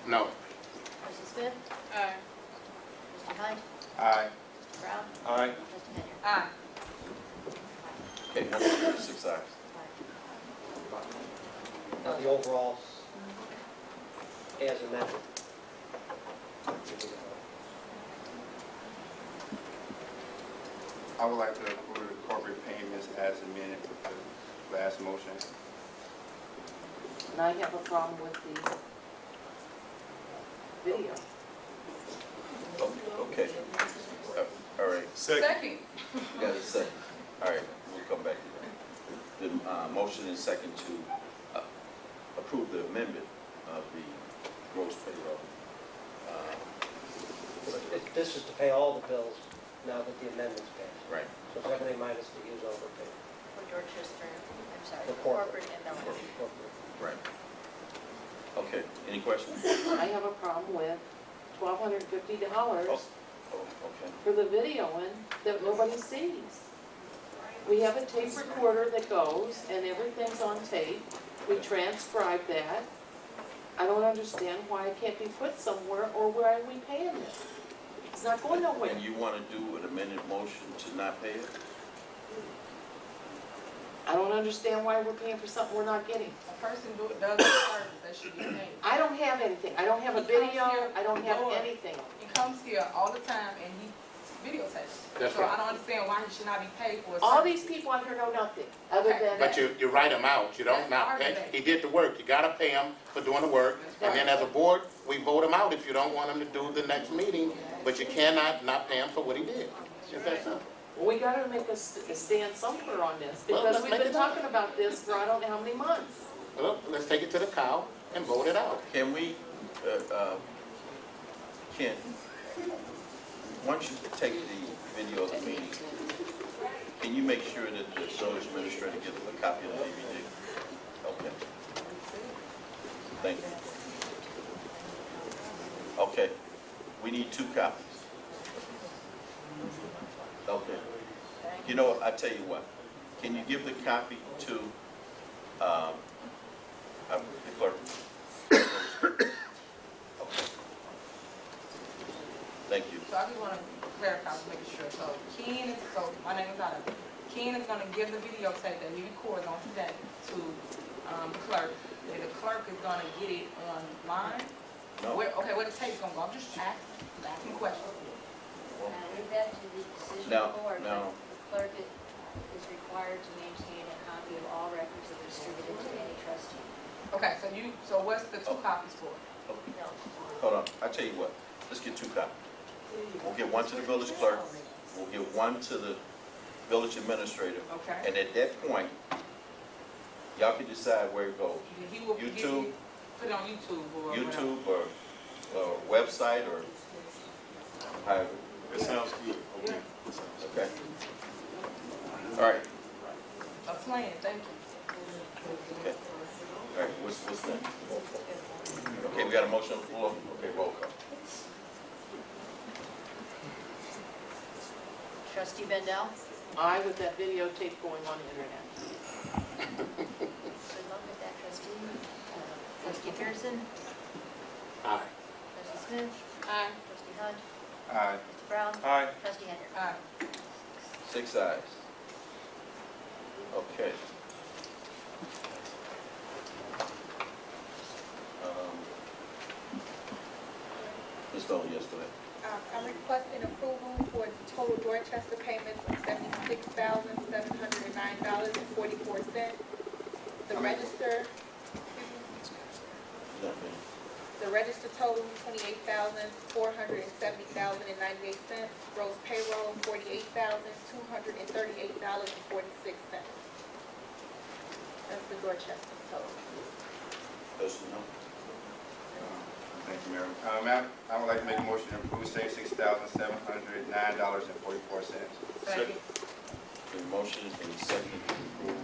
No. Trustee Smith? Aye. Trustee Hunt? Aye. Trustee Brown? Aye. Trustee Henry? Aye. Okay, motion 6 ayes. The overall as amended. I would like to approve the corporate payments as amended with the last motion. And I have a problem with the video. Okay. All right. Second. Got a second. All right, we'll come back to that. The motion is second to approve the amendment of the gross payroll. This is to pay all the bills now that the amendment's passed. Right. So it's everything minus the use over pay. For Dorchester, I'm sorry, For for corporate. corporate and Melanie. Right. Okay, any questions? I have a problem with $1,250 Oh, okay. for the videoing that nobody sees. We have a tape recorder that goes and everything's on tape. We transcribe that. I don't understand why it can't be put somewhere, or why are we paying this? It's not going nowhere. And you want to do an amended motion to not pay it? I don't understand why we're paying for something we're not getting. A person does a service, that should be paid. I don't have anything. I don't have a video. I don't have anything. He comes here all the time and he videotapes. That's So right. I don't understand why he should not be paid for a All service. these people out here know nothing, other Okay. than. But you write them out, you don't That's not our pay. debate. He did the work, you gotta pay him for doing the work. And then as a board, we vote him out if you don't want him to do the next meeting, but you cannot not pay him for what he did. It's that simple. We gotta make a stand somewhere on this, Well, because let's we've make been it done. talking about this for I don't know how many months. Well, let's take it to the cow and vote it out. Can we, once you take the video of the meeting, can you make sure that the village administrator gets a copy of the DVD? Okay. Thank you. Okay, we need 2 copies. Okay. You know, I tell you what, can you give the copy to the clerk? Okay. Thank you. So I just want to clarify, making sure. So my name is Adam. Ken is going to give the videotape that he records on today to the clerk. And the clerk is going to get it online. No. Where the tape's going to go? I'm just asking questions. Leave that to the decision No, of the board. no. The clerk is required to maintain a copy of all records that are distributed to any trustee. Okay, so what's the 2 copies for? No. Hold on, I tell you what, let's get 2 copies. We'll get one to the village clerk, we'll get one to the village administrator, Okay. and at that point, y'all can decide where it goes. He will YouTube, put it on YouTube or whatever. YouTube or website or however. That sounds good. Okay. Okay. All right, A plan, thank you. okay. All right, what's next? Okay, we got a motion on the floor. Okay, roll call. Trustee Bendel? I with that videotape going on the internet. Good luck with that, trustee. Trustee Pearson? Aye. Trustee Smith? Aye. Trustee Hunt? Aye. Trustee Brown? Aye. Trustee Henry? Aye. 6 ayes. Okay. Ms. Dolton, yes, go ahead. I'm requesting approval for total Dorchester payments of $76,709.44. The register, Nothing. the register total $28,470.98. Gross payroll $48,238.46. That's the Dorchester total. Those no? Thank you, Mayor. Madam, I would like to make a motion to approve $76,709.44. Second. The motion has been seconded to approve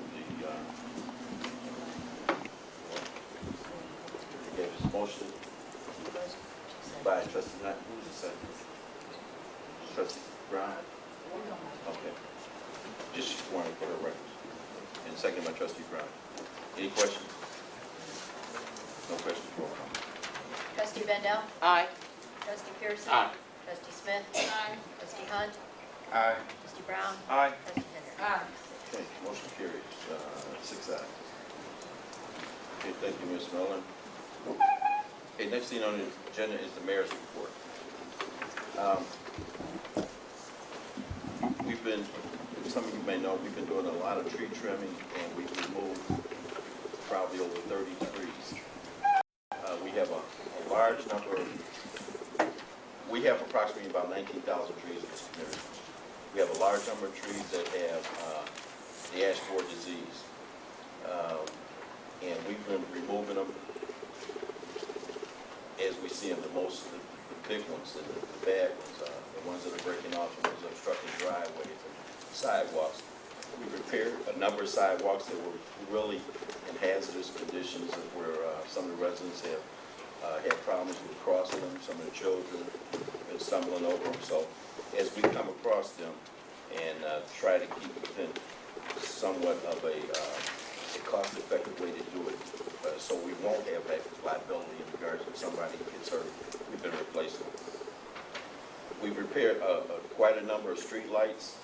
the, motion by trustee Knight. Who's the second? Trustee Brown? Okay. Just sworn for the record. And second by trustee Brown. Any questions? No questions, roll call. Trustee Trustee Bendel? Aye. Trustee Pearson? Aye. Trustee Smith? Aye. Trustee Hunt? Aye. Trustee Brown? Aye. Trustee Henry? Aye. Okay, motion carries, 6 ayes. Okay, thank you, Ms. Miller. Okay, next thing on the agenda is the mayor's report. We've been, some of you may know, we've been doing a lot of tree trimming, and we've removed probably over 30 trees. We have a large number we have approximately about 19,000 trees in this community. We have a large number of trees that have the ash borer disease. And we've been removing them as we see them, the big ones, the bad ones, the ones that are breaking off and those obstructing driveways and sidewalks. We repaired a number of sidewalks that were really in hazardous conditions where some of the residents have had problems with crossing them. Some of the children have been stumbling over them. So as we come across them and try to keep within somewhat of a cost-effective way to do it, so we won't have that liability in regards to somebody gets hurt, we've been replacing them. We've repaired quite a number of street lights.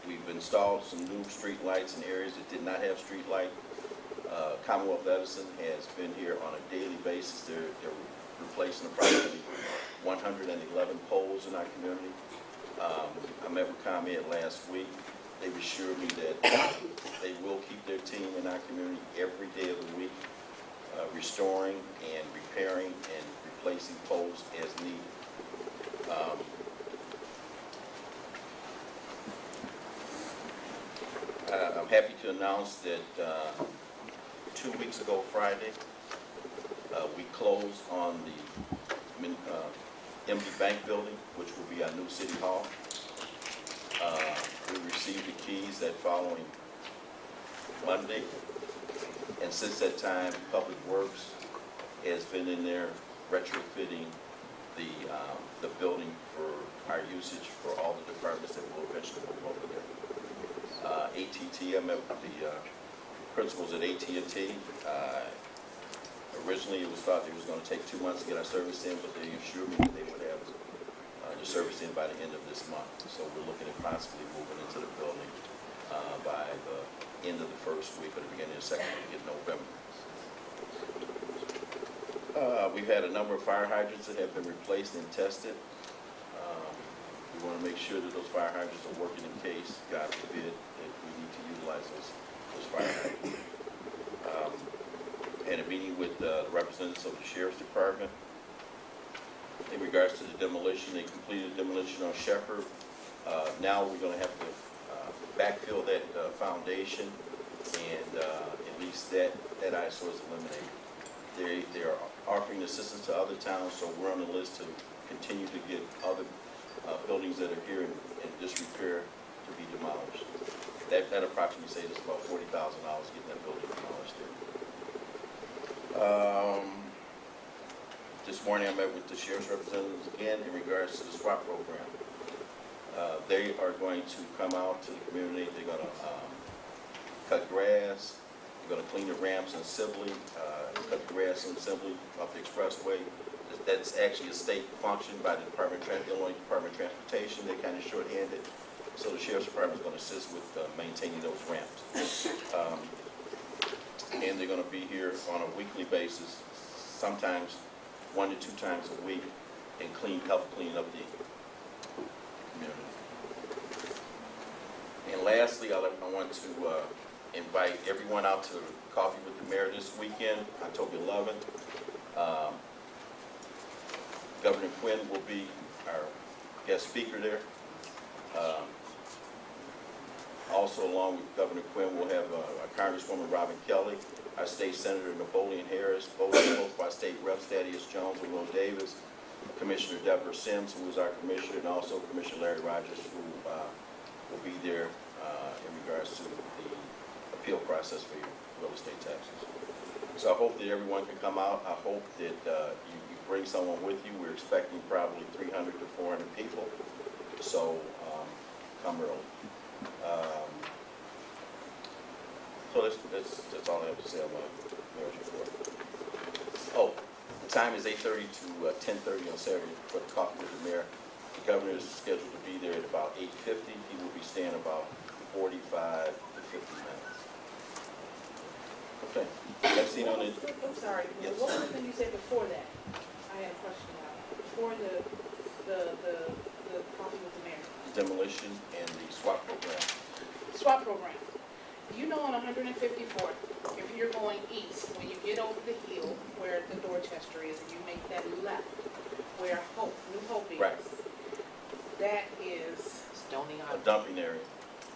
We've installed some new street lights in areas that did not have street light. Commonwealth Edison has been here on a daily basis. They're replacing approximately 111 poles in our community. I met with ComEd last week. They've assured me that they will keep their team in our community every day of the week, restoring and repairing and replacing poles as needed. I'm happy to announce that 2 weeks ago Friday, we closed on the empty bank building, which will be our new city hall. We received the keys that following Monday, and since that time, Public Works has been in there retrofitting the building for our usage for all the departments that will eventually move over there. AT&T, I met with the principals at AT&T. Originally, it was thought it was going to take 2 months to get our service in, but they assured me that they would have the service in by the end of this month. So we're looking at possibly moving into the building by the end of the first week or the beginning of the second week in November. We've had a number of fire hydrants that have been replaced and tested. We want to make sure that those fire hydrants are working in case, God forbid, that we need to utilize those fire hydrants. Had a meeting with the representatives of the Sheriff's Department. In regards to the demolition, they completed demolition on Shepherd. Now we're going to have to backfill that foundation, and at least that eyesore is eliminated. They are offering assistance to other towns, so we're on the list to continue to get other buildings that are here in disrepair to be demolished. That approximately saves us about $40,000 getting that building demolished there. This morning I met with the sheriff's representatives again in regards to the SWAT program. They are going to come out to the community. They're going to cut grass. They're going to clean the ramps in Sibley, cut the grass in Sibley off the expressway. That's actually a state function by the Illinois Department of Transportation. They're kind of short-handed. So the Sheriff's Department is going to assist with maintaining those ramps. And they're going to be here on a weekly basis, sometimes 1 to 2 times a week, and help clean up the community. And lastly, I want to invite everyone out to Coffee with the Mayor this weekend, October 11th. Governor Quinn will be our guest speaker there. Also, along with Governor Quinn, we'll have Congresswoman Robin Kelly, our State Senator Napoleon Harris, both our State Reps Thaddeus Jones and Will Davis, Commissioner Deborah Sims, who is our Commissioner, and also Commissioner Larry Rogers, who will be there in regards to the appeal process for your real estate taxes. So I hope that everyone can come out. I hope that you bring someone with you. We're expecting probably 300 to 400 people, so come early. So that's all I have to say on my mayor's report. Oh, Time is 8:30 to 10:30 on Saturday for the coffee with the mayor. The governor is scheduled to be there at about 8:50. He will be staying about 45 to 50 minutes. Okay, next thing on it, I'm sorry, Yes. what was the thing you said before that? I had a question about, before the coffee with the mayor. demolition and the swap program. SWAT program. You know on 154th, if you're going east, when you get over the hill where the Dorchester is, and you make that left, where New Hope is. Right. That is Stony A Island. dumping area,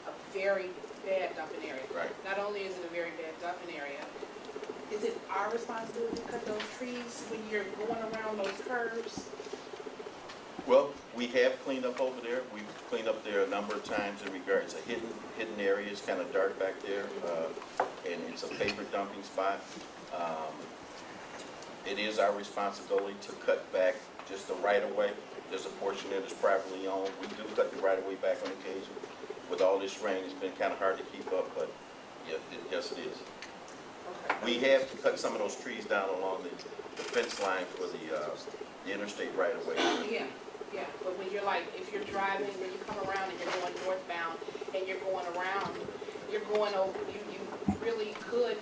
a very bad dumping area. right. Not only is it a very bad dumping area, is it our responsibility to cut those trees when you're going around those curves? Well, we have cleaned up over there. We've cleaned up there a number of times in regards to hidden area. It's kind of dark back there, and it's a favorite dumping spot. It is our responsibility to cut back just the right of way. There's a portion there that's privately owned. We do cut the right of way back on occasion. With all this rain, it's been kind of hard to keep up, but yes, it is. We have to cut some of those trees down along the fence line for the interstate right of way. Yeah, but when you're like, if you're driving, when you come around and you're going northbound and you're going around, you're going over, you really could,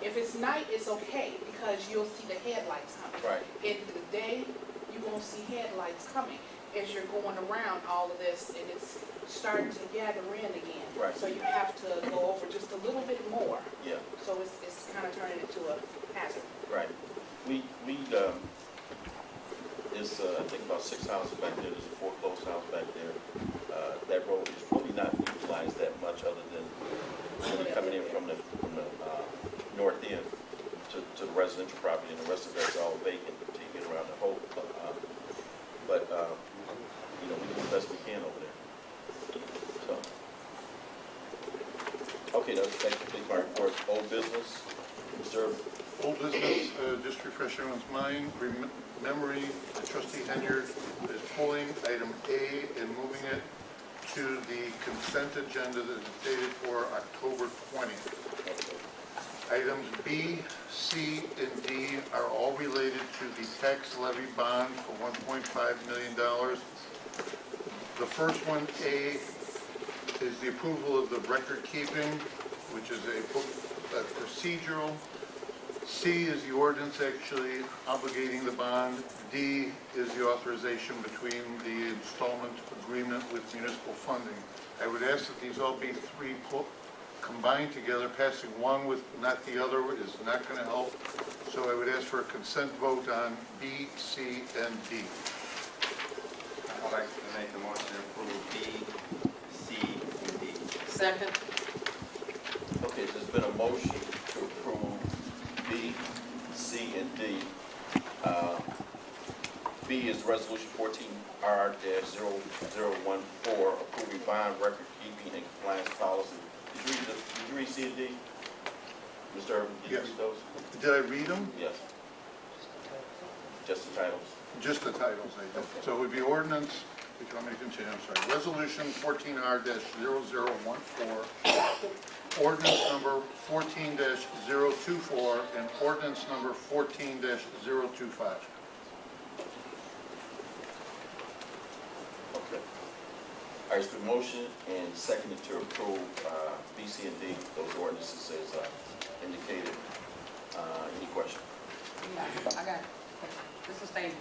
if it's night, it's okay, because you'll see the headlights coming. Right. In the day, you won't see headlights coming as you're going around all of this, and it's starting to gather in again. Right. So you have to go over just a little bit more, Yeah, so it's kind of turning into a hazard. right. There's, I think about 6 houses back there. There's a foreclosed house back there. That road is really not utilized that much other than really coming in from the north end to the residential property, and the rest of that's all vacant until you get around the whole. But we do the best we can over there. So, okay, that's my report. Old business, Mr. Old business, just to refresh everyone's mind, memory, trustee Henyard is pulling item A and moving it to the consent agenda that is dated for October 20th. Items B, C, and D are all related to the tax levy bond for $1.5 million. The first one, A, is the approval of the record keeping, which is a procedural. C is the ordinance actually obligating the bond. D is the authorization between the installment agreement with municipal funding. I would ask that these all be three combined together. Passing one with not the other is not going to help. So I would ask for a consent vote on B, C, and D. I'd like to make a motion to approve B, C, and D. Second. Okay, there's been a motion to approve B, C, and D. B is Resolution 14R-0014, approving bond record keeping and compliance policy. Did you read C and D? Mr. Urban, did you Yes. read those? Did I read them? Yes. Just the titles. Just the titles, I did. So it would be ordinance, if you want me to continue, I'm sorry, Resolution 14R-0014, ordinance number 14-024, and ordinance number 14-025. Okay. All right, it's been motion and seconded to approve B, C, and D, those ordinances as indicated. Any questions? Yeah, I got it. This is stated.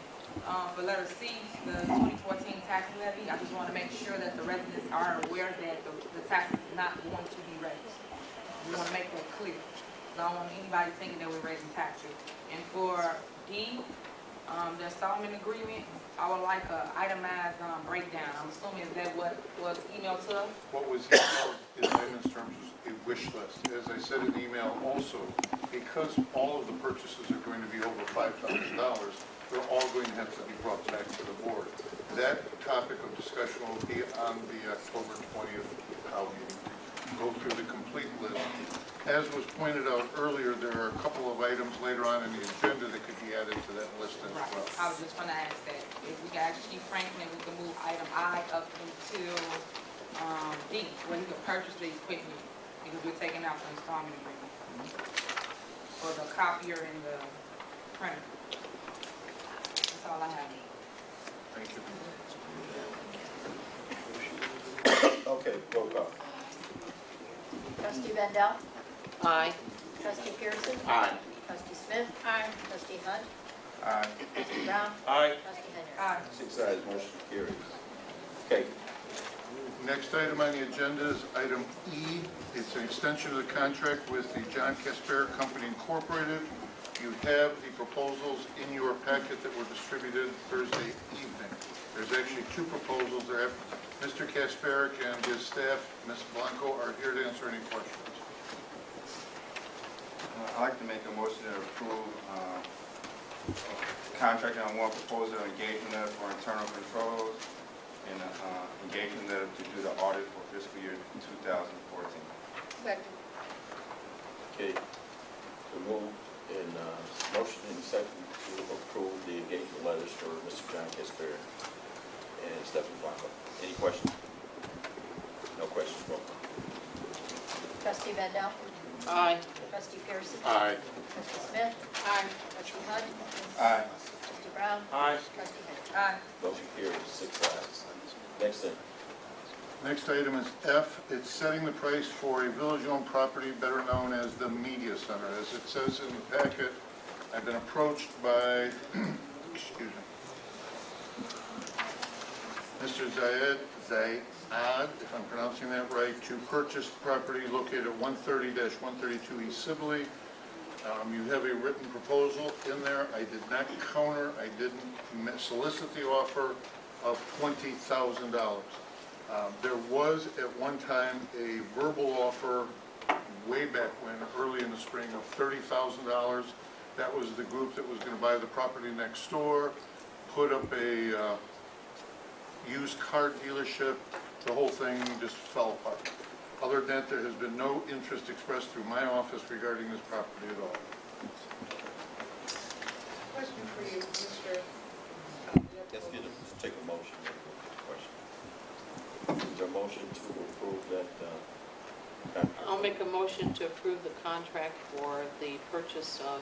For letter C, the 2014 tax levy, I just want to make sure that the residents are aware that the tax is not going to be raised. We want to make that clear. I don't want anybody thinking that we're raising taxes. And for D, the installment agreement, I would like a itemized breakdown. I'm assuming is that what was emailed to us? What was emailed in layman's terms was a wish list. As I said in the email also, because all of the purchases are going to be over $5,000, they're all going to have to be brought back to the board. That topic of discussion will be on the October 20th meeting. Go through the complete list. As was pointed out earlier, there are a couple of items later on in the agenda that could be added to that list as Right. well. I was just going to ask that. If we got Chief Franklin, we can move item I up until D, where he could purchase the equipment, because we're taking out the installment agreement for the copier and the printer. Thank you. Okay, roll call. Trustee Bendel? Aye. Trustee Pearson? Aye. Trustee Smith? Aye. Trustee Hunt? Aye. Trustee Brown? Aye. Trustee Henry? Aye. 6 ayes, motion carries. Okay, Next item on the agenda is item E. It's an extension of the contract with the John Casper Company Incorporated. You have the proposals in your packet that were distributed Thursday evening. There's actually two proposals there. Mr. Kasparic and his staff, Ms. Blanco, are here to answer any questions. I'd like to make a motion to approve contract on one proposal, engagement letter for internal controls, and engagement letter to do the audit for fiscal year 2014. Second. okay. The move in motion and second to approve the engagement letters for Mr. John Casper and Stephanie Blanco. Any questions? No questions, roll call. Trustee Bendel? Aye. Trustee Pearson? Aye. Trustee Smith? Aye. Trustee Hunt? Aye. Trustee Brown? Aye. Trustee Henry? Aye. Motion carries, 6 ayes. Next thing. Next item is F. It's setting the price for a village-owned property better known as the Media Center. As it says in the packet, I've been approached by, excuse me, Mr. Zayed, if I'm pronouncing that right, to purchase property located at 130-132 East Sibley. You have a written proposal in there. I did not counter, I didn't solicit the offer of $20,000. There was at one time a verbal offer way back when, early in the spring, of $30,000. That was the group that was going to buy the property next door, put up a used car dealership. The whole thing just fell apart. Other than that, there has been no interest expressed through my office regarding this property at all. Question for you, Mr. Let's take a motion. Question. Is there a motion to approve that contract? I'll make a motion to approve the contract for the purchase of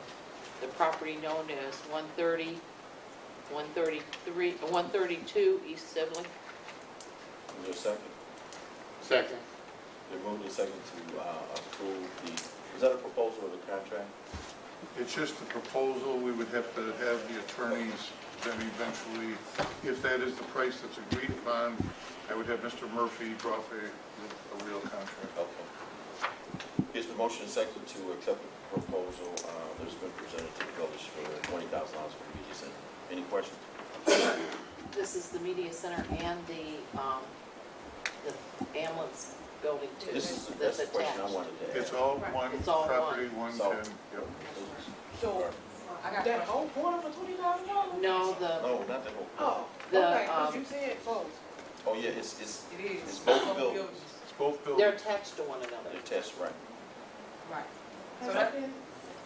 the property known as 132 East Sibley. Is there a second? Second. They're moving a second to approve the, is that a proposal of the contract? It's just a proposal. We would have to have the attorneys then eventually, if that is the price that's agreed upon, I would have Mr. Murphy draw up a real contract. Okay. It's the motion and second to accept the proposal that's been presented to the village for $20,000 for the media center. Any questions? This is the media center and the ambulance building too. That's That's the question I attached. wanted to It's ask. all one It's all property, one. 110, yep. So, I got that questions. whole corner for $20,000? No, the, No, not the whole. Oh, The, okay, 'cause um, you said closed. Oh, yeah, it's It is. It's both buildings. It's both they're buildings. attached to one another. They're test right. Right. Has So that that, been?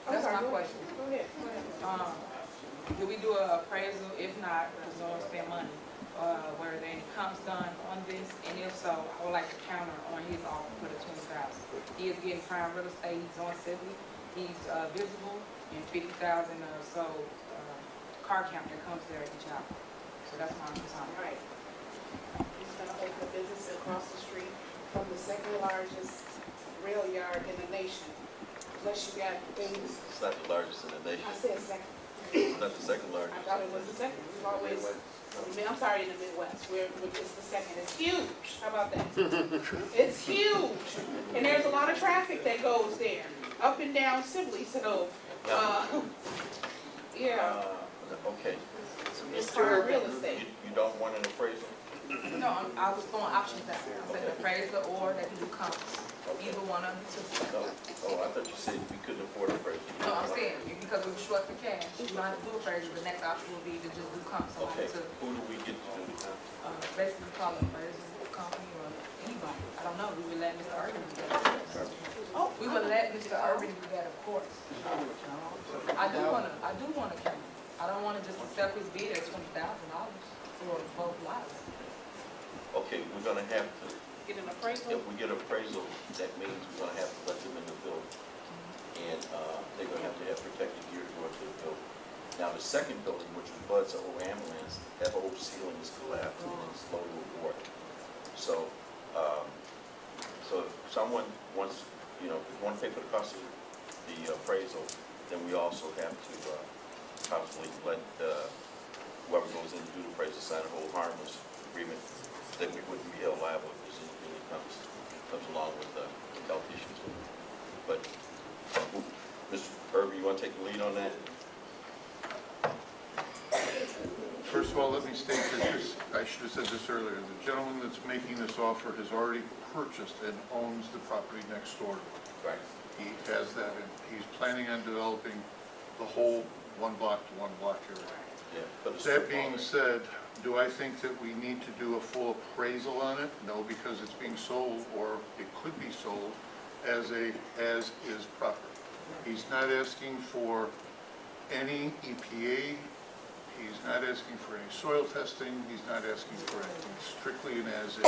that's I'm sorry, my go ahead. question. Go ahead, go ahead. Do we do an appraisal? If not, because we don't spend money. Were there any comps done on this? And if so, I would like to counter on his offer for the 20,000. He is getting prime real estate, he's on Sibley, he's visible, and 50,000 or so car count that comes there each hour. So that's my concern. Right. He's gonna open a business across the street from the second largest rail yard in the nation. Plus you got things, It's not the largest in the nation. I said second, It's not the second I largest. thought it was the second, we've always, I'm sorry, in the Midwest, it's the second, it's huge, how about that? It's huge, and there's a lot of traffic that goes there, up and down Sibley, so, yeah, Okay. it's prime real estate. You don't want an appraisal? No, I was throwing options out there. I said appraisal or they can do comps. Either one of the two. No. Oh, I thought you said we couldn't afford an appraisal. No, I'm saying, because we were short for cash, we don't have to do appraisal, the next option would be to just do comps. So Okay, to, who do we get to do the basically call an appraisal company or anybody. I don't know, we would let Mr. Irvin do that. Oh, We would let Mr. Irvin do that, of course. I do wanna count. I don't wanna just accept his bid at $20,000 for both lots. Okay, we're gonna have to, get an appraisal? if we get appraisal, that means we're gonna have to let them in the building. And they're gonna have protective gear to go into the building. Now, the second building, which was an old ambulance, that whole ceiling is collapsed and it's loaded with water. So, so if someone wants, if you want to pay for the cost of the appraisal, then we also have to possibly let whoever goes in to do the appraisal sign a hold harmless agreement that we wouldn't be held liable if this really comes along with health issues. But, Mr. Irby, you want to take the lead on that? First of all, let me state that this, I should have said this earlier, the gentleman that's making this offer has already purchased and owns the property next door. Right. He has that, and he's planning on developing the whole one block to one block area. Yeah. But it's That being said, do I think that we need to do a full appraisal on it? No, because it's being sold, or it could be sold, as is property. He's not asking for any EPA, he's not asking for any soil testing, he's not asking for anything, strictly an as-is.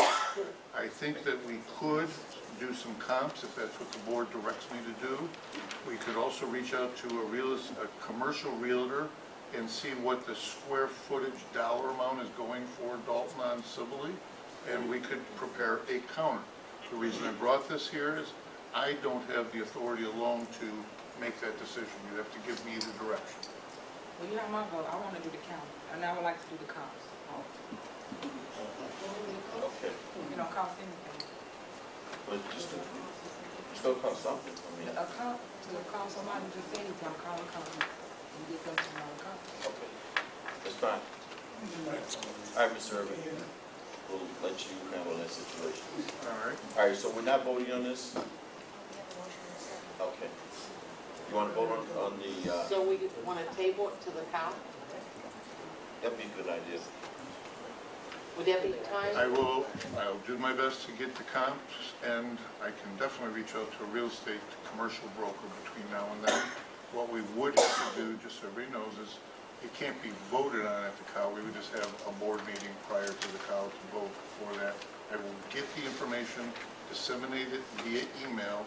I think that we could do some comps, if that's what the board directs me to do. We could also reach out to a commercial realtor and see what the square footage dollar amount is going for Dolton on civilly, and we could prepare a counter. The reason I brought this here is I don't have the authority alone to make that decision. You have to give me the direction. Well, you have my vote, I wanna do the count, and I would like to do the comps. Okay. You don't cost anything. But just to, still cost something, I mean. A comp, to call somebody, just say he's gonna call a company, and get them to know the company. Okay, that's fine. All right, Mr. Irvin, we'll let you handle that situation. All right? All right, so we're not voting on this? Okay. You want to vote on the, So we want to table it to the count? that'd be a good idea. Would that be time? I'll do my best to get the comps, and I can definitely reach out to a real estate commercial broker between now and then. What we would have to do, just so everybody knows, is it can't be voted on at the COW. We would just have a board meeting prior to the COW to vote for that. I will get the information, disseminate it via email.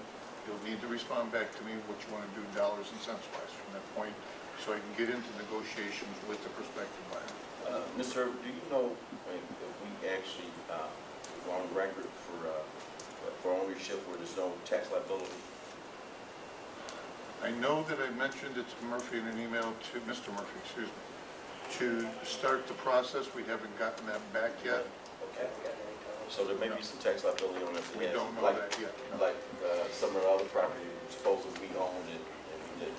You'll need to respond back to me what you want to do dollars and cents wise from that point, so I can get into negotiations with the prospective buyer. Mr. Irvin, do you know if we actually go on record for ownership where there's no tax liability? I know that I mentioned it to Murphy in an email to Mr. Murphy, excuse me, to start the process. We haven't gotten that back yet. Okay. So there may be some tax liability on it. We don't know that yet. Like some of the other property, supposedly we owned it and we didn't.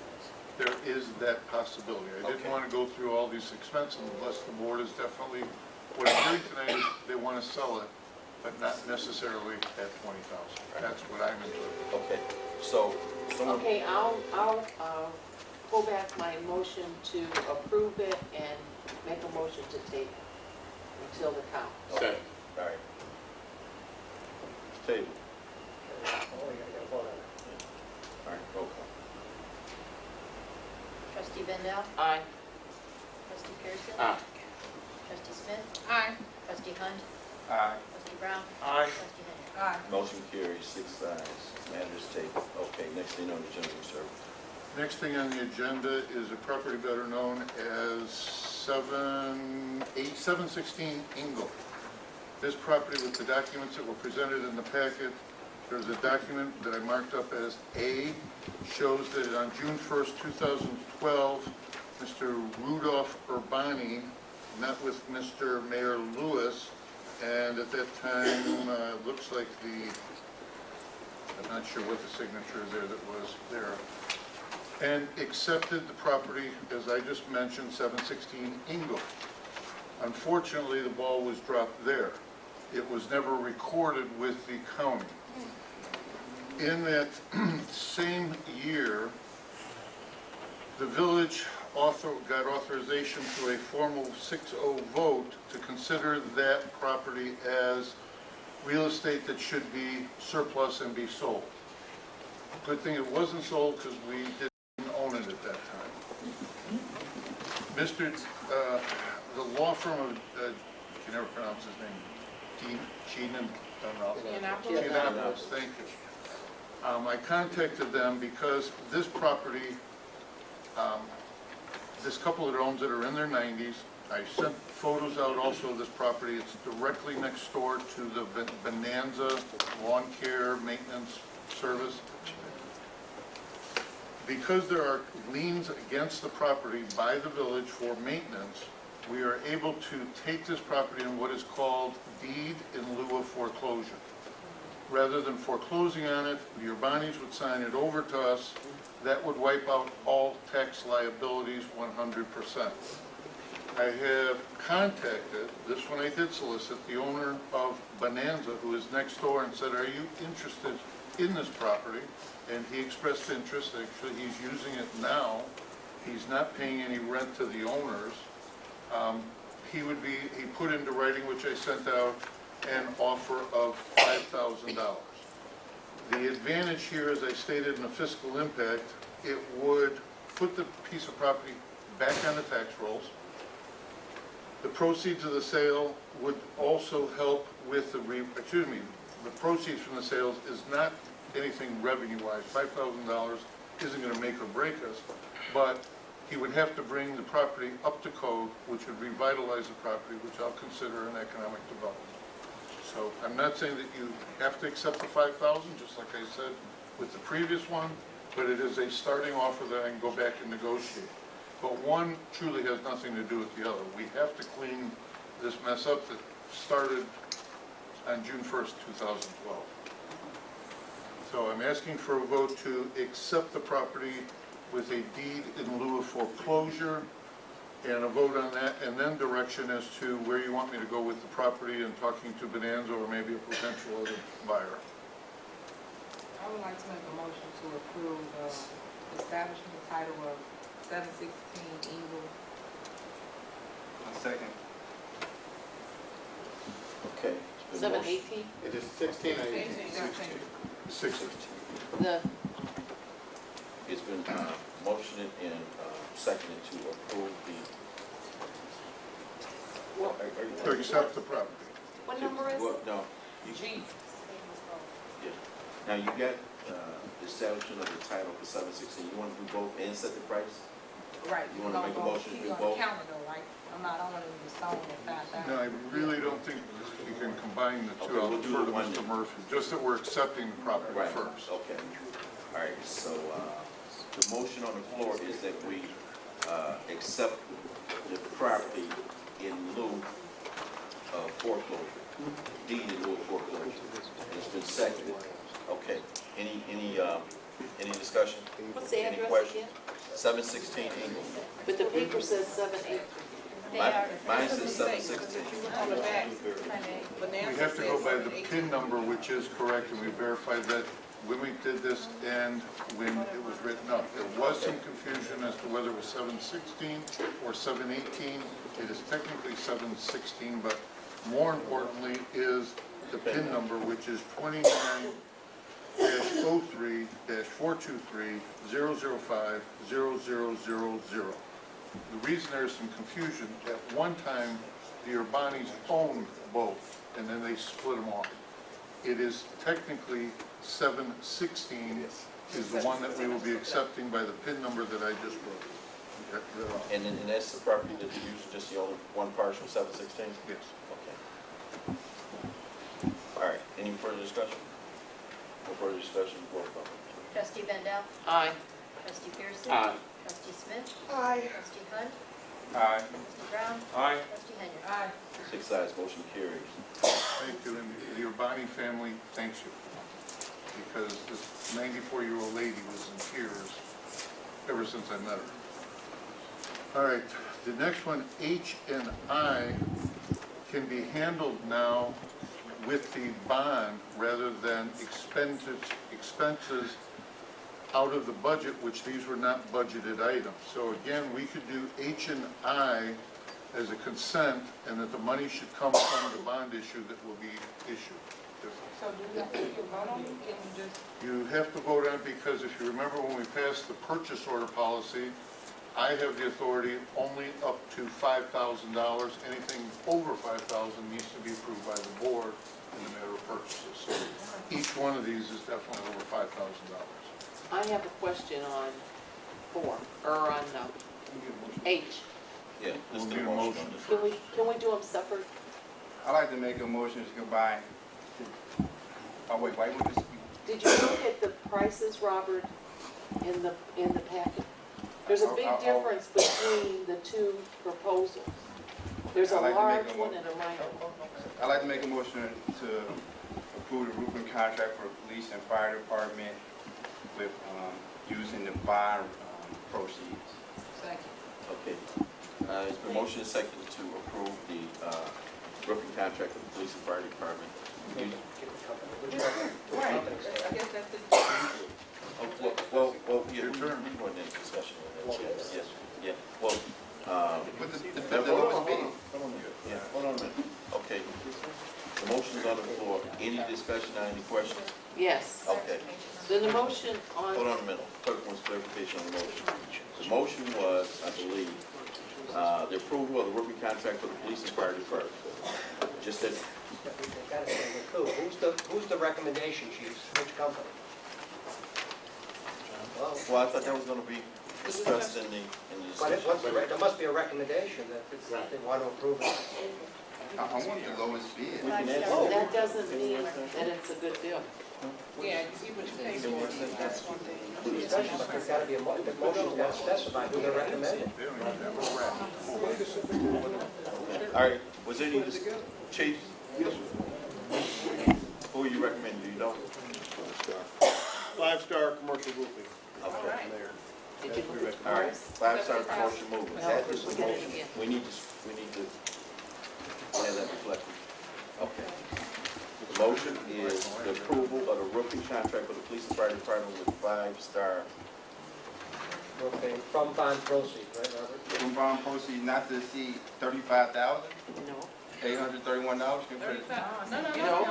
There is that possibility. I didn't Okay. want to go through all these expenses unless the board is definitely, what I'm hearing tonight is they want to sell it, but not necessarily at $20,000. That's what I'm interpreting. Okay, so someone. Okay, I'll go back my motion to approve it and make a motion to table until the count. Okay. All right. Table. Oh, you gotta vote on it. All right, roll call. Trustee Bendel? Aye. Trustee Pearson? Aye. Trustee Smith? Aye. Trustee Hunt? Aye. Trustee Brown? Aye. Trustee Henry? Aye. Motion carries, 6 ayes. Matters tabled. Okay, next thing on the agenda, Mr. Irvin. Next thing on the agenda is a property better known as 716 Ingle. This property with the documents that were presented in the packet, there's a document that I marked up as A, shows that on June 1st, 2012, Mr. Rudolph Urbani met with Mr. Mayor Lewis, and at that time, looks like I'm not sure what the signature is there that was there, and accepted the property, as I just mentioned, 716 Ingle. Unfortunately, the ball was dropped there. It was never recorded with the county. In that same year, the village got authorization through a formal 6-0 vote to consider that property as real estate that should be surplus and be sold. Good thing it wasn't sold because we didn't own it at that time. The law firm of, you can never pronounce his name, Giannopoulos, thank you. I contacted them because this property this couple that owns it are in their 90s. I sent photos out also of this property. It's directly next door to the Bonanza Lawn Care Maintenance Service. Because there are liens against the property by the village for maintenance, we are able to take this property in what is called deed in lieu of foreclosure. Rather than foreclosing on it, the Urbanis would sign it over to us. That would wipe out all tax liabilities 100%. I have contacted, this one I did solicit, the owner of Bonanza, who is next door, and said, are you interested in this property? And he expressed interest. Actually, he's using it now. He's not paying any rent to the owners. He put into writing, which I sent out, an offer of $5,000. The advantage here, as I stated in the fiscal impact, it would put the piece of property back on the tax rolls. The proceeds of the sale would also help with the proceeds from the sales is not anything revenue-wise. $5,000 isn't going to make or break us, but he would have to bring the property up to code, which would revitalize the property, which I'll consider an economic development. So I'm not saying that you have to accept the $5,000, just like I said with the previous one, but it is a starting offer that I can go back and negotiate. But one truly has nothing to do with the other. We have to clean this mess up that started on June 1st, 2012. So I'm asking for a vote to accept the property with a deed in lieu of foreclosure, and a vote on that, and then direction as to where you want me to go with the property and talking to Bonanza or maybe a potential other buyer. I would like to make a motion to approve establishing the title of 716 Eagle. A second. Okay. it's been motion- 718, It is 16 or 18? 16. the, It's been motioned and seconded to approve the. well, To accept the property. what number is Well, it? no, you, G. yeah. Now you got the establishment of the title for 716. You want to do both and set the price? Right. You wanna make a motion to He's do gonna both? count it though, right? I'm not on it in the stone at 5,000. No, I really don't think you can combine the two. Okay, I'll we'll do defer to one Mr. then. Murphy, just that we're accepting the property Right. first. Okay. All right. So the motion on the floor is that we accept the property in lieu of foreclosure, deed in lieu of foreclosure. And it's been seconded. Okay. Any discussion? What's the Any address questions? again? 716 Ingle. But the paper says 718. Mine says 716. On the back. We have to go by the PIN number, which is correct, and we verified that when we did this and when it was written up. There was some confusion as to whether it was 716 or 718. It is technically 716, but more importantly is the PIN number, which is 29-03-423-005-0000. The reason there's some confusion, at one time, the Urbanis owned both, and then they split them off. It is technically 716 is the one that we will be accepting by the PIN number that I just wrote. And that's the property that you use, just the only one parcel, 716? Yes. Okay. All right, any further discussion? No further discussion, roll call. Trustee Bendel? Aye. Trustee Pearson? Aye. Trustee Smith? Aye. Trustee Hunt? Aye. Trustee Brown? Aye. Trustee Henry? Aye. 6 ayes, motion carries. Thank you, and the Urbani family thanks you, because this 94-year-old lady was in tears ever since I met her. All right, the next one, H and I, can be handled now with the bond rather than expenses out of the budget, which these were not budgeted items. So again, we could do H and I as a consent, and that the money should come from the bond issue that will be issued. So do you have to vote on it? Can you just? You have to vote on it because if you remember when we passed the purchase order policy, I have the authority only up to $5,000. Anything over $5,000 needs to be approved by the board in the matter of purchases. So each one of these is definitely over $5,000. I have a question on 4, or on H. Yeah, this is We'll the need a motion motion. on this. Can we do them separate? I'd like to make a motion to combine. Oh, wait, why would this? Did you look at the prices, Robert, in the packet? There's a big difference between the two proposals. There's a I'd like to make large a one and a minor one. I'd like to make a motion to approve the roofing contract for police and fire department with, using the bond proceeds. Second. Okay. It's been motion and second to approve the roofing contract for the police and fire department. Get the company. Which company? Which Right, company? I guess that's the. Well, yeah, Your turn. we going into discussion on that. Yes, yeah. Well, But the Hold lowest on, bid. yeah, hold on a minute. Okay. The motion's on the floor. Any discussion or any questions? Yes. Okay. Then the motion Hold on, on a minute. Clerk wants clarification on the motion. The motion was, I believe, the approval of the roofing contract for the police and fire department. Just as, They gotta say with who. Who's the recommendation, chiefs? Which company? well, I thought that was gonna be discussed in the But discussion. there must be a recommendation that they want to approve it. I want the lowest bid. We can ask oh, them. that doesn't mean that it's a good deal. Yeah, you see what you pay for. Discussion, but there's gotta be the motion's gotta specify who they're recommending. They don't even have a wrap. All right, was there any, chief? Who are you recommending? Do you know? 5-star commercial roofing. Okay. Did you look at the All right, price? 5-star commercial movement. No, This is we the get it motion. again. We need to have that reflected. Okay. The motion is the approval of the roofing contract for the police and fire department with 5-star. Roofing from bond proceeds, right, Robert? From bond proceeds not to exceed $35,831. No. $35, no, No.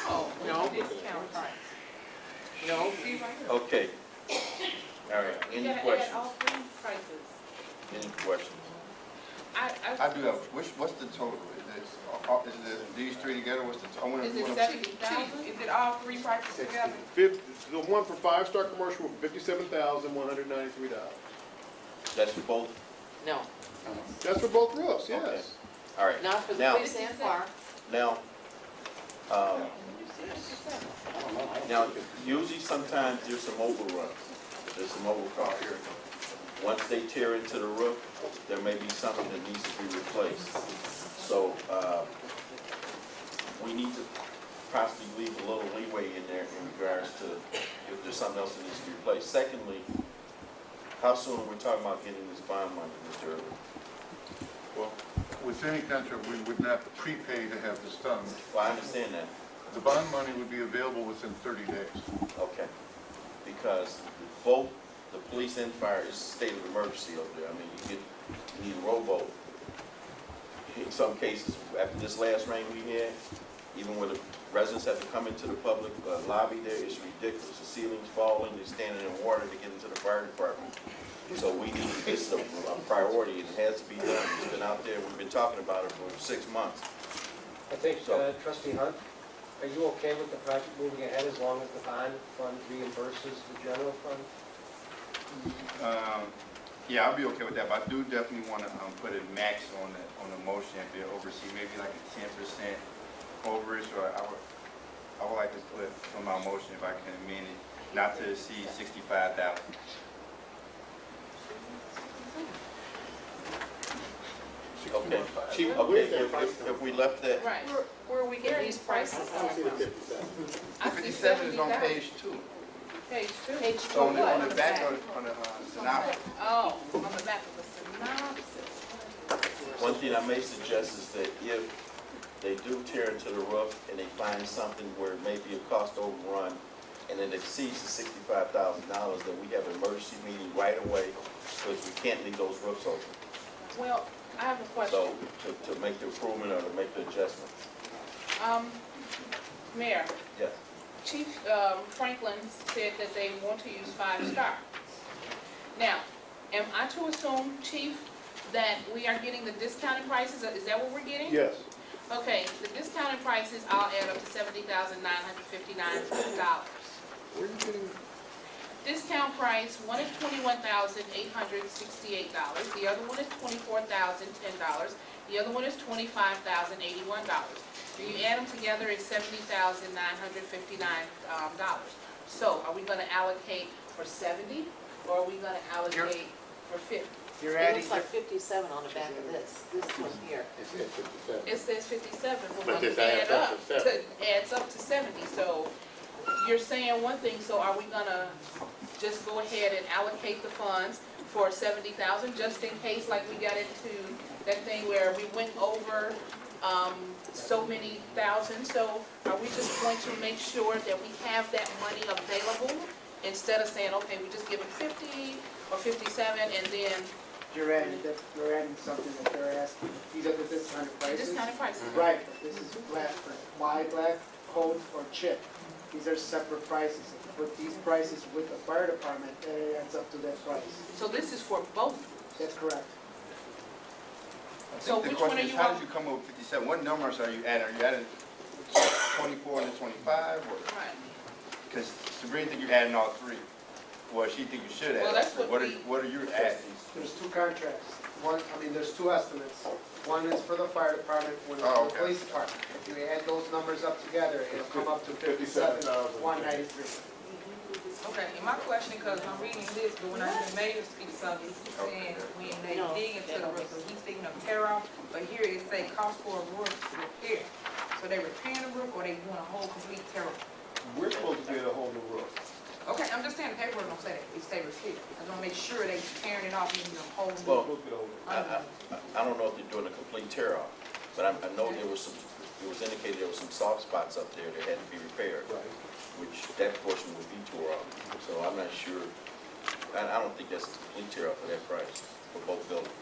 Oh, No. discount price. No. See right here. Okay. All right, You any gotta add questions? all three prices. Any questions? I do have, what's the total? Is it these three together, what's the, I wanna, Is it wanna- 70,000? Is it all three prices together? The one for 5-star commercial, $57,193. That's for both? No, That's for both roofs, Okay. yes. All right. not for the Now- police and fire. Now, now, usually sometimes there's some overruns, there's some overcost. Once they tear into the roof, there may be something that needs to be replaced. So, we need to possibly leave a little leeway in there in regards to if there's something else that needs to be replaced. Secondly, how soon are we talking about getting this bond money, Mr. Irvin? Well, with any contract, we would not prepay to have this done. Well, I understand that. The bond money would be available within 30 days. Okay, because both the police and fire is state of emergency over there. I mean, you need a rowboat. In some cases, after this last rain we had, even when the residents have to come into the public lobby there, it's ridiculous. The ceiling's falling, they're standing in water to get into the fire department. So we need, this is a priority, it has to be done. It's been out there, we've been talking about it for 6 months. I think, trustee Hunt, are you okay with the project moving ahead as long as the bond fund reimburses the general fund? yeah, I'll be okay with that, but I do definitely wanna, put a max on the motion and be oversee, maybe like a 10% overage, or I would like to put on my motion if I can amend it, not to exceed 65,000. Okay, Chief, okay, where's that price if we left that, Right. Where are we getting these prices I don't see from? the 57. I see 57 is on 70,000. page 2. Page two. Page two, On the what? back of, on the synopsis. Oh, on the back of the synopsis. one thing I may suggest is that if they do tear into the roof and they find something where it may be a cost overrun and it exceeds the $65,000, that we have an emergency meeting right away because we can't leave those roofs open. Well, I have a question. So to make the improvement or to make the adjustment. Mayor, Yes. Chief Franklin said that they want to use 5-star. Now, am I to assume, Chief, that we are getting the discounted prices? Is that what we're getting? Yes. Okay, the discounted prices all add up to $70,959. Where are you getting? discount price, one is $21,868, the other one is $24,010, the other one is $25,081. You add them together, it's $70,959. So are we gonna allocate for 70, or are we gonna allocate for 50? It looks like 57 on the back of this one here. It says 57. It says 57, we're But gonna this add adds up up, to 70. adds up to 70, so you're saying one thing, so are we gonna just go ahead and allocate the funds for 70,000, just in case, like we got into that thing where we went over, so many thousand, so are we just going to make sure that we have that money available, instead of saying, okay, we just give them 50 or 57, and then You're adding something that they're asking. These are the discounted prices? discounted prices? Right, but this is black, wide black, coat, or chip. These are separate prices. If you put these prices with the fire department, it adds up to that price. So this is for both? That's correct. I So think the which one question are is, you how on? did you come up with 57? What numbers are you adding? Are you adding 24 and the 25? Right. Because Sabrina think you're adding all three. Well, she think you should add Well, all that's three. what What are you adding? There's two contracts. There's two estimates. One is for the fire department, one is Oh, for okay. the police department. If you add those numbers up together, it'll come up to 57,193. Okay, and my question, because I'm reading this, but when I hear the mayor speak something, he's saying when they dig into the roof, so he's thinking of tear off, but here it say cost for a roof repair. So they repairing the roof, or they doing a whole complete tear off? We're supposed to get a whole new roof. Okay, I'm just saying, the paperwork don't say that, it say repair. I just wanna make sure they tearing it off, and a whole new. Well, We'll get over it. I don't know if they're doing a complete tear off, but I know it was indicated there was some soft spots up there that had to be repaired, Right. which that portion would be tore off. So I'm not sure, I don't think that's a complete tear off for that price for both buildings.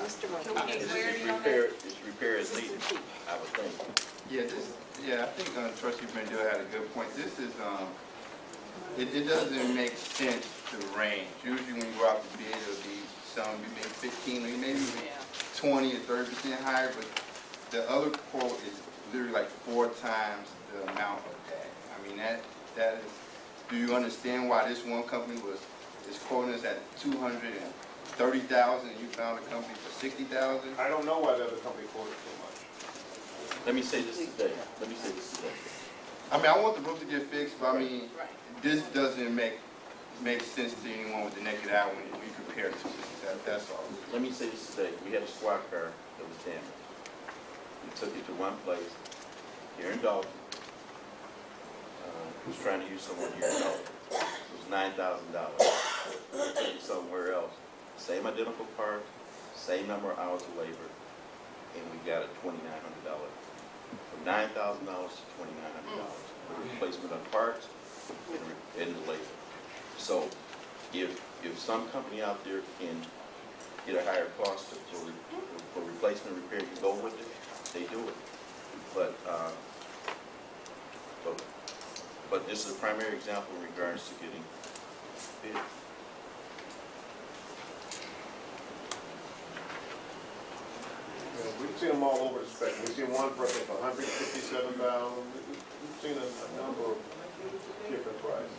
Mr. Can we Martinez. get clarity on that? It's repair is needed, I would think. I think Trustee Brandell had a good point. This is, it doesn't make sense to range. Usually when you go out to bid, it'll be some, you make 15, maybe 20 or 30% higher, but the other quote is literally like 4 times the amount of that. I mean, that is, do you understand why this one company is quoting us at 230,000 and you found a company for 60,000? I don't know why the other company quoted so much. Let me say this today. I mean, I want the roof to get fixed, but I mean, Right. this doesn't make sense to anyone with the naked eye when you compare it to it. That's all. Let me say this today. We had a squad car that was damaged. We took it to one place here in Dolton. Was trying to use someone here in Dolton. It was $9,000. Took it somewhere else. Same identical part, same number of hours of labor, and we got a $2,900. From $9,000 to $2,900 for the replacement of parts and the labor. So if some company out there can get a higher cost for replacement repair, you go with it, they do it. But this is a primary example in regards to getting bid. We've seen them all over the spectrum. We've seen one for 157,000. We've seen a number of different prices.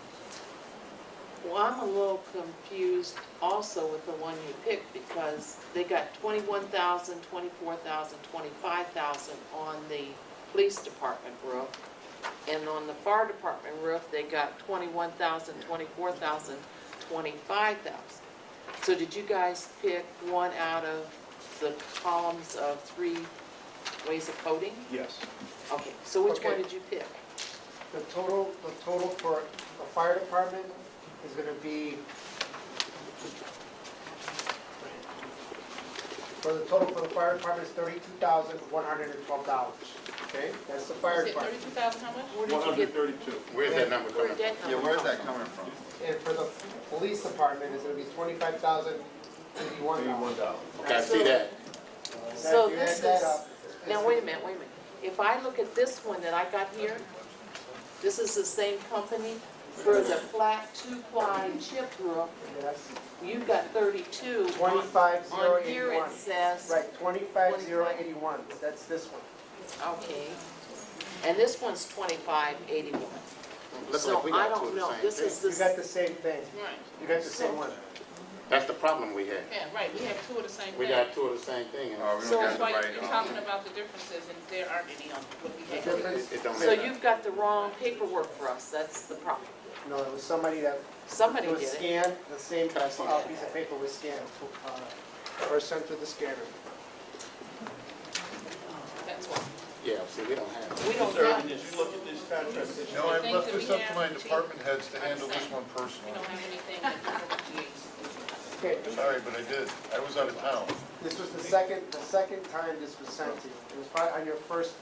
Well, I'm a little confused also with the one you picked, because they got 21,000, 24,000, 25,000 on the police department roof. And on the fire department roof, they got 21,000, 24,000, 25,000. So did you guys pick one out of the columns of 3 ways of coding? Yes. Okay, so which Okay. one did you pick? The total for the fire department is gonna be, for the total for the fire department is $32,112, okay? That's the fire Is it department. 32,000, how much? Where did you get? 132. Where's that number Where coming did from? that number Where's come that from? coming from? And for the police department, it's gonna be $25,081. $81. Okay, I see that. So If you add this that is, up, now wait a minute. If I look at this one that I got here, this is the same company for the flat 2-ply chip roof. Yes, You've got 32. On here 25,081. it says, Right, 25,081, that's this one. okay. And this one's 2581. Look So like we I got two don't of the know, same this thing. is You the, got the same thing, Right, you got the same one. That's the problem we had. yeah, right, we have two of the same We thing. got two of the same thing. and Oh, we So- don't That's got why the right, you're talking about the differences and there aren't any on what we The have. difference, It don't so matter. you've got the wrong paperwork for us, that's the problem. no, it was somebody that, Somebody it was did it. scanned, the same piece of paper was scanned, or sent to the scanner. That's why. Yeah, see, we don't have it. We don't Mr. have, Irvin, did you look at this contract? No, I things left that this we up to my have, department heads to are the handle this same. one We personally. don't have anything that differentiates. Okay, Sorry, but I did. I was out of town. this was the second time this was sent to you. It was probably on your first,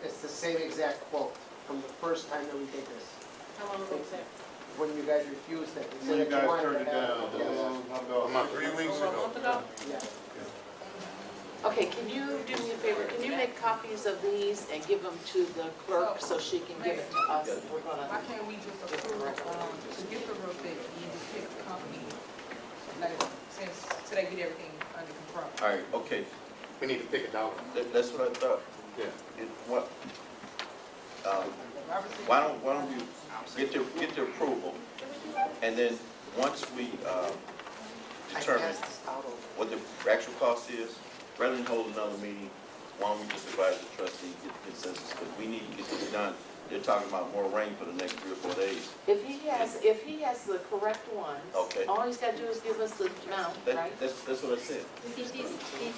it's the same exact quote from the first time that we did this. How long ago was that? When you guys refused it. You When you said that guys wanted turned to it have down, Yes. how A about? month. 3 weeks Over a ago. month ago? Yeah. okay, can you do me a favor, can you make copies of these and give them to the clerk so she can give it to us? We're Why gonna, can't we just approve, to get the roof fixed, you just pick a company, like, since, so they get everything under control? All right, okay, We need to pick a dollar. that's what I thought. Yeah. What, why don't you get the approval, and then once we, I determine passed this out over. what the actual cost is, rather than hold another meeting, why don't we just advise the trustee, get the consensus, because we need to get this done. They're talking about more rain for the next 3 or 4 days. if he has the correct ones, Okay. all he's gotta do is give us the amount, right? That's what I said. These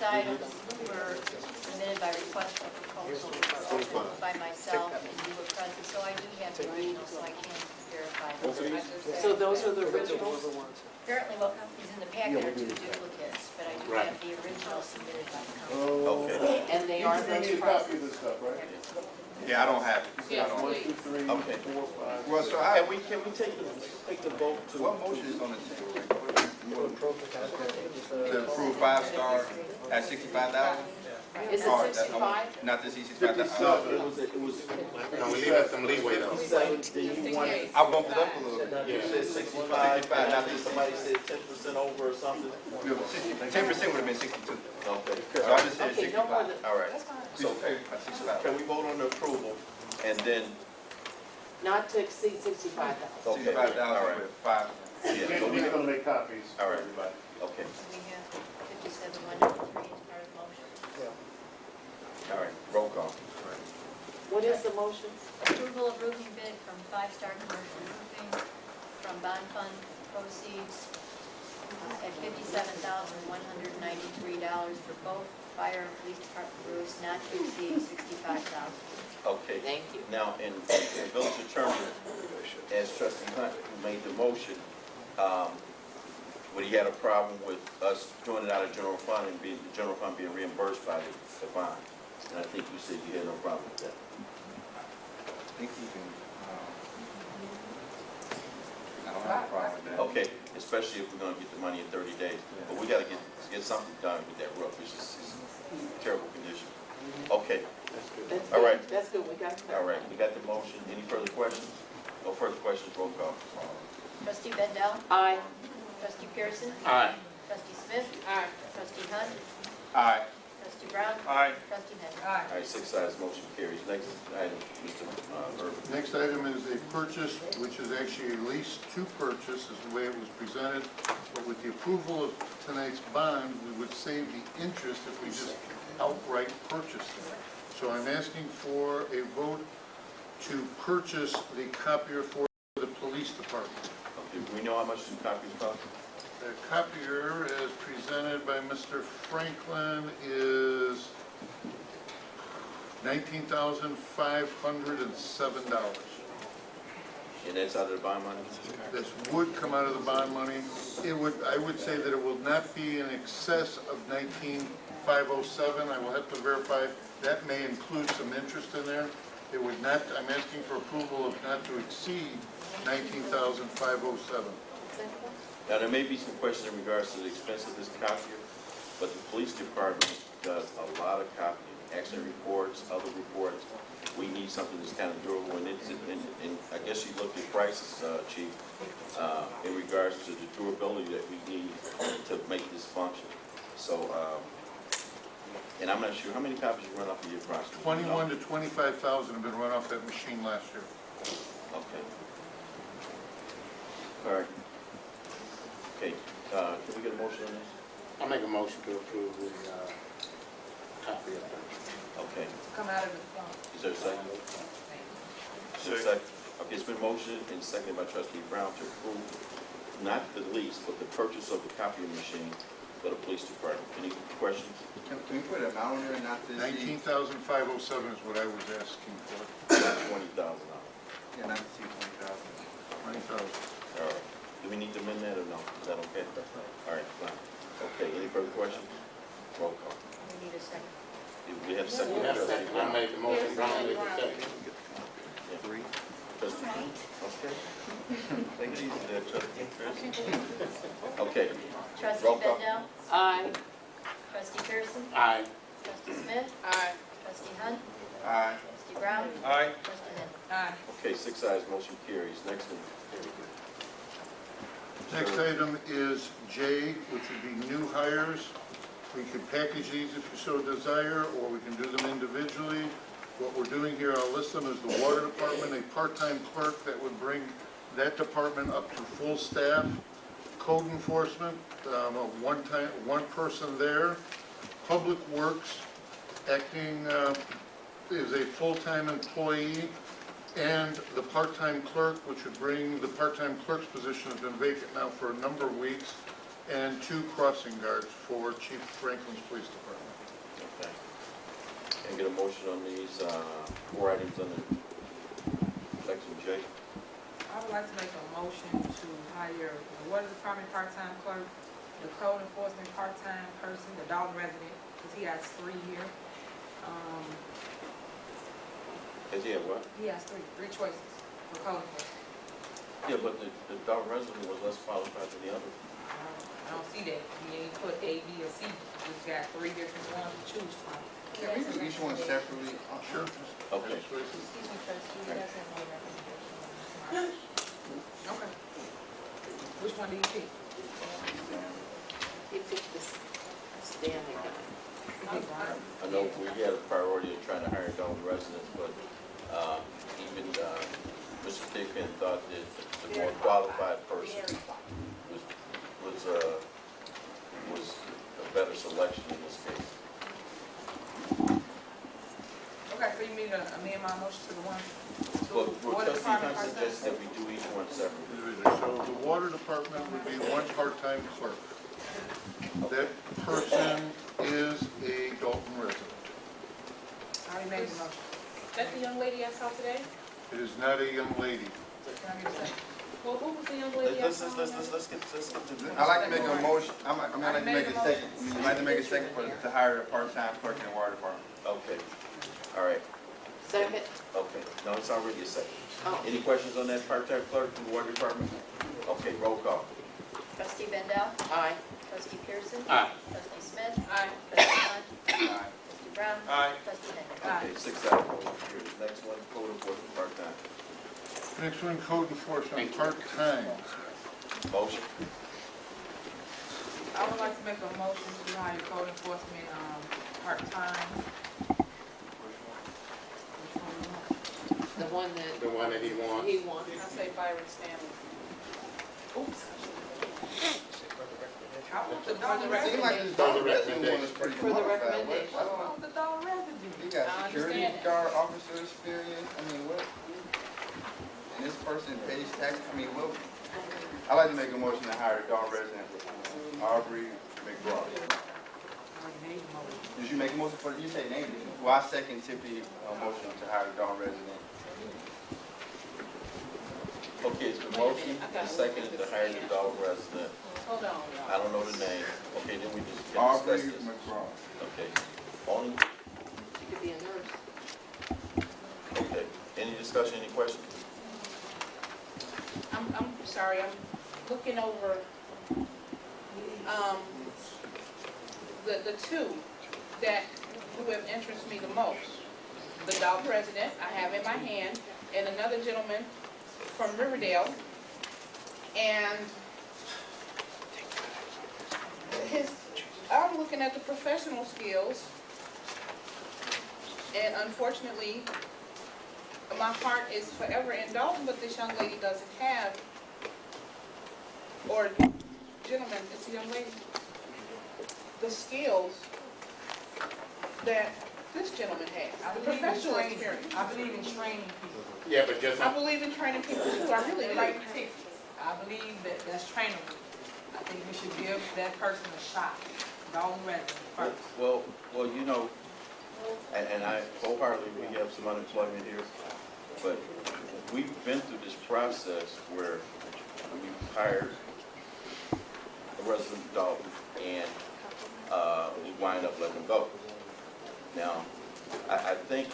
items were submitted by request for proposal, were opened by myself, and you were present, so I do have the original, so I can verify them. So those are the Those originals? are the ones. Apparently what is in the packet are two duplicates, but I do Right. have the original submitted by the company. Okay, And they You are can bring those me a copy prices. of this stuff, right? yeah, I don't have it. I Yes, don't. 1, 2, 3, Okay. 4, 5. Well, so I, can we take the vote to? what motion is on the table? the To approve 5-star at 65,000? Is it 65? Not the 65,000. It was No, we leave us some leeway though. 57, then you wanted, I bumped it up a little bit. you said 65, and then somebody said 10% over or something? 10% would have been 62. Okay. So I just said Okay, no more 65. than, All right, that's fine. so At 65. can we vote on the approval, and then, Not to exceed 65,000. okay, 65,000 all right, with 5. yeah, but we, He's gonna make copies. All right. Everybody. okay, We have 57,103 as part of the motion. all right, roll call. What is the motion? Approval of roofing bid from Five Star Commercial Roofing from bond fund proceeds at $57,193 for both fire and police department roofs, not to exceed $65,000. Okay. Thank you. Now, in village attorney, as trustee Hunt, who made the motion, would he had a problem with us doing it out of general fund and the general fund being reimbursed by the bond? And I think you said you had no problem with that. I think you can, I don't have a problem with that. Okay, especially if we're gonna get the money in 30 days. But we gotta get something done with that roof, it's just, it's in terrible condition. Okay, That's All good. right. That's good, we got it. all right, we got the motion. Any further questions? No further questions, roll call. Trustee Bendel? Aye. Trustee Pearson? All right. Trustee Smith? Aye. Trustee Hunt? Aye. Trustee Brown? Aye. Trustee Henry? All right. All right, 6 ayes, motion carries. Next item, Mr. Irvin. Next item is a purchase, which is actually a lease to purchase, is the way it was presented. But with the approval of tonight's bond, we would save the interest if we just outright purchased it. So I'm asking for a vote to purchase the copier for the police department. Okay, do we know how much the copies cost? The copier, as presented by Mr. Franklin, is $19,507. And that's out of the bond money? This would come out of the bond money. I would say that it will not be in excess of 19,507. I will have to verify. That may include some interest in there. It would not, I'm asking for approval of not to exceed 19,507. Now, there may be some questions in regards to the expense of this copier, but the police department does a lot of copying, accident reports, other reports. We need something that's kind of durable, and I guess you looked at prices, Chief, in regards to the durability that we need to make this function. So, and I'm not sure, how many copies you run off of your approximately? 21 to 25,000 have been run off that machine last year. Okay. All right. Okay, can we get a motion on this? I make a motion to approve the, copy of that. Okay, Come out of the phone. is there a second? Is there a second? Okay, it's been motioned and seconded by trustee Brown to approve not the lease, but the purchase of the copying machine for the police department. Any questions? Can we put an amount on there and not to exceed? 19,507 is what I was asking for. $20,000. Yeah, not to exceed 20,000. 20,000. All right. Do we need to amend that or no? Is that okay? That's fine. All right, fine. Okay, any further questions? Roll call. We need a second. We have a second. I made the motion, Brown made the second. Yeah. Three. Okay. Take it easy there, trustee Pearson. Okay, Trustee Roll call. Bendel? Aye. Trustee Pearson? Aye. Trustee Smith? Aye. Trustee Hunt? Aye. Trustee Brown? Aye. Trustee Henry? Aye. okay, 6 ayes, motion carries. Next one. Next item is J, which would be new hires. We could package these if you so desire, or we can do them individually. What we're doing here, I'll list them as the water department, a part-time clerk that would bring that department up to full staff. Code enforcement, one person there. Public Works, acting is a full-time employee, and the part-time clerk, which would bring, the part-time clerk's position has been vacant now for a number of weeks, and 2 crossing guards for Chief Franklin's Police Department. Okay. Can I get a motion on these 4 items under section J? I would like to make a motion to hire the water department part-time clerk, the code enforcement part-time person, the Dolton resident, because he has 3 here. Because he had what? He has three choices for code enforcement. Yeah, but the Dolton resident was less qualified than the other. I don't see that. He ain't put A, B, or C. He's got 3 different ones to choose from. Can we do each one separately? Sure. Okay. Excuse me, trustee, he doesn't have no recommendation on this. Okay. Which one do you pick? He picked this standing guy. I know we had a priority of trying to hire Dolton residents, but even Mr. Thigpen thought that the more qualified person was a better selection in this case. Okay, so you mean to amend my motion to the one? But Water trustee department Hunt part-time suggests that we do each one separately. So the water department would be 1 part-time clerk. That person is a Dolton resident. I already made the motion. That's the young lady I saw today? It is not a young lady. Can I get a second? Well, who was the young lady I Let's saw? get to this. I'd like to make a motion, I'd like to make a second, I'd like to make a second to hire a part-time clerk in the water department. Okay, all right, Second. okay. No, it's already a second. Oh. Any questions on that part-time clerk in the water department? Okay, roll call. Trustee Bendel? Aye. Trustee Pearson? Aye. Trustee Smith? Aye. Trustee Hunt? Aye. Trustee Brown? Aye. Trustee Henry? Aye. Okay, 6 ayes, motion carries. Next one, code enforcement part-time. Next one, code enforcement, part-time. Motion? I would like to make a motion to hire code enforcement, part-time. The one that The one that he wants. he wanted. I say Byron Stanley. Oops. I want the Seems Dolton like resident. this Dolton resident one is pretty For the qualified. recommendation. I want the Dolton resident. He got I security understand. guard officer experience, I mean, what? And this person pays tax, I mean, what? I'd like to make a motion to hire a Dolton resident, Aubrey McGraw. I already made the motion. Did you make a motion for, you say name, didn't you? Well, I second Tiffany's motion to hire a Dolton resident. Okay, it's been motion and seconded to hire the Dolton resident. Hold on, I y'all. don't know the name. Okay, then we just can Aubrey discuss this. McGraw. Okay. Only, She could be a nurse. okay. Any discussion, any questions? I'm sorry, I'm looking over, the 2 that, who have interested me the most. The Dolton resident I have in my hand, and another gentleman from Riverdale. And I'm looking at the professional skills, and unfortunately, my heart is forever in Dolton, but this young lady doesn't have, or gentleman, it's a young lady, the skills that this gentleman has, the professional experience. I believe in training people. Yeah, but just, I believe in training people too, I really do. Like tickets. I believe that that's trainable. I think we should give that person a shot. Dolton resident first. Well, you know, and I wholeheartedly, we have some unemployment here, but we've been through this process where we hired a resident of Dolton and we wind up letting them go. Now, I think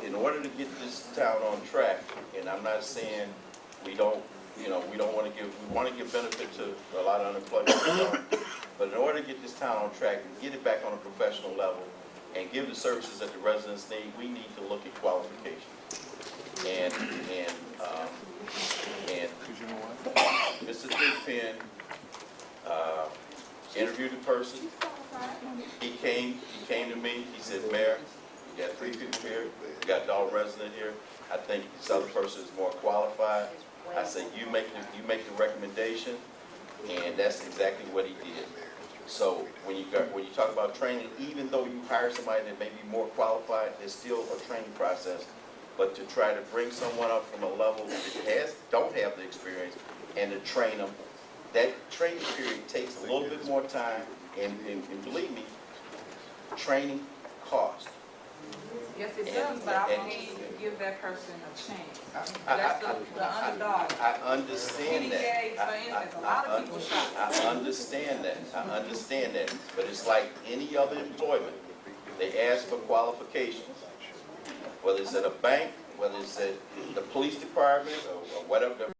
in order to get this town on track, and I'm not saying we don't, we want to give benefit to a lot of unemployment, but in order to get this town on track and get it back on a professional level and give the services that the residents need, we need to look at qualifications. And Mr. Thigpen interviewed the person. He came to me. He said, Mayor, we got 3 people here. We got Dolton resident here. I think this other person is more qualified. I said, you make the recommendation, and that's exactly what he did. So when you talk about training, even though you hire somebody that may be more qualified, there's still a training process. But to try to bring someone up from a level that don't have the experience and to train them, that training period takes a little bit more time, and believe me, training costs. Yes, it does, but I believe you give that person a chance. That's the underdog. I understand that. CDA, for instance, a lot of people shot. I understand that. But it's like any other employment. They ask for qualifications. Whether it's at a bank, whether it's at the police department, or whatever.